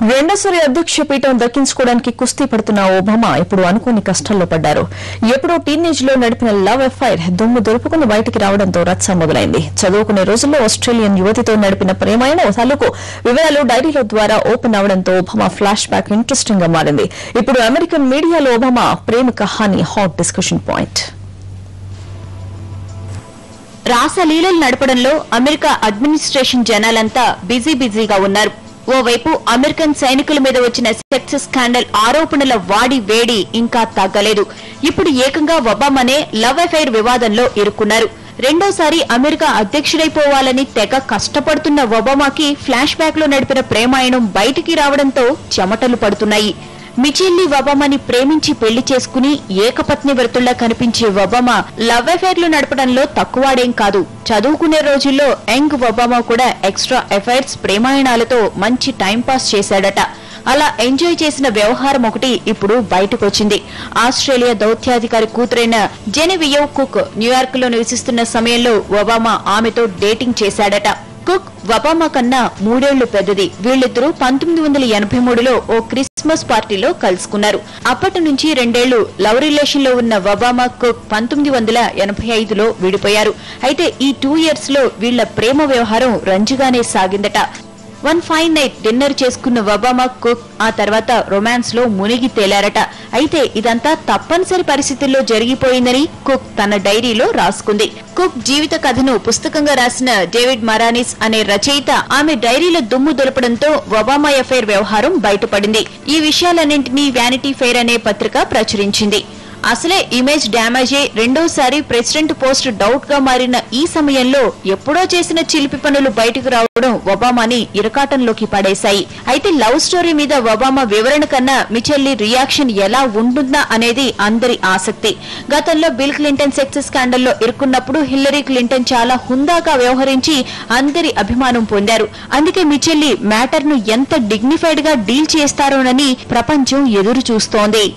రెండోసారి అధ్యక్ష పీఠం దక్కించుకోవడానికి కుస్తీ పడుతున్న ఒబామా ఇప్పుడు అనుకోని కష్టాల్లో పడ్డారు. ఎప్పుడో టీనేజ్ లో నడిపిన లవ్ అఫైర్ దుమ్ము దులుపుకుని బయటికి రావడంతో రచ్చ మొదలైంది. చదువుకునే రోజుల్లో ఆస్ట్రేలియన్ యువతితో నడిపిన ప్రేమైన తాలూకు వివరాలు డైరీల ద్వారా ఓపెన్ అవడంతో ఒబామా ఫ్లాష్ బ్యాక్ ఇంట్రెస్టింగ్ గా మారింది. ఇప్పుడు అమెరికన్ మీడియాలో ఒబామా ప్రేమ కహాని హాట్ డిస్కషన్ పాయింట్. రాసలీలలు నడపడంలో అమెరికా అడ్మినిస్ట్రేషన్ జనాలంతా బిజీగా ఉన్నారు. ఓవైపు అమెరికన్ సైనికుల మీద వచ్చిన సెక్స్ స్కాండల్ ఆరోపణల వాడి వేడి ఇంకా తగ్గలేదు. ఇప్పుడు ఏకంగా ఒబామానే లవ్ అఫైర్ వివాదంలో ఇరుక్కున్నారు. రెండోసారి అమెరికా అధ్యక్షుడైపోవాలని తెగ కష్టపడుతున్న ఒబామాకి ఫ్లాష్ బ్యాక్ లో నడిపిన ప్రేమాయణం బయటికి రావడంతో చెమటలు పడుతున్నాయి. మిచెల్లీ ఒబామాని ప్రేమించి పెళ్లి చేసుకుని ఏకపత్ని వ్రతుల్లా కనిపించే ఒబామా లవ్ అఫైర్లు నడపడంలో తక్కువాడేం కాదు. చదువుకునే రోజుల్లో యంగ్ ఒబామా కూడా ఎక్స్ట్రా అఫైర్స్ ప్రేమాయణాలతో మంచి టైంపాస్ చేశాడట. అలా ఎంజాయ్ చేసిన వ్యవహారం ఒకటి ఇప్పుడు బయటకొచ్చింది. ఆస్ట్రేలియా దౌత్యాధికారి కూతురైన జెనెవియవ్ కుక్ న్యూయార్క్ లో నివసిస్తున్న సమయంలో ఒబామా ఆమెతో డేటింగ్ చేశాడట. కుక్ ఒబామా కన్నా 3 ఏళ్లు పెద్దది. వీళ్ళిద్దరూ 1983లో ఓ క్రిస్మస్ పార్టీలో కలుసుకున్నారు. అప్పటి నుంచి 2 ఏళ్లు లవ్ రిలేషన్ లో ఉన్న ఒబామా కుక్ 1985లో విడిపోయారు. అయితే ఈ 2 ఇయర్స్ లో వీళ్ల ప్రేమ వ్యవహారం రంజుగానే సాగిందట. వన్ ఫైన్ నైట్ డిన్నర్ చేసుకున్న ఒబామా కుక్ ఆ తర్వాత రొమాన్స్ లో మునిగి తేలారట. అయితే ఇదంతా తప్పనిసరి పరిస్థితుల్లో జరిగిపోయిందని కుక్ తన డైరీలో రాసుకుంది. కుక్ జీవిత కథను పుస్తకంగా రాసిన డేవిడ్ మరానిస్ అనే రచయిత ఆమె డైరీలో దుమ్ము దులపడంతో ఒబామా అఫైర్ వ్యవహారం బయటపడింది. ఈ విషయాలన్నింటినీ వ్యానిటీ ఫెయిర్ అనే పత్రిక ప్రచురించింది. అసలే ఇమేజ్ డ్యామేజే రెండోసారి ప్రెసిడెంట్ పోస్ట్ డౌట్ గా మారిన ఈ సమయంలో ఎప్పుడో చేసిన చిలిపి పనులు బయటకు రావడం ఒబామాని ఇరకాటంలోకి పడేశాయి. అయితే లవ్ స్టోరీ మీద ఒబామా వివరణ కన్నా మిచెల్లీ రియాక్షన్ ఎలా ఉంటుందా అనేది అందరి ఆసక్తి. గతంలో బిల్ క్లింటన్ సెక్స్ స్కాండల్లో ఇరుక్కున్నప్పుడు హిల్లరీ క్లింటన్ చాలా హుందాగా వ్యవహరించి అందరి అభిమానం పొందారు. అందుకే మిచెల్లీ మ్యాటర్ ను ఎంత డిగ్నిఫైడ్ గా డీల్ చేస్తారోనని ప్రపంచం ఎదురు చూస్తోంది.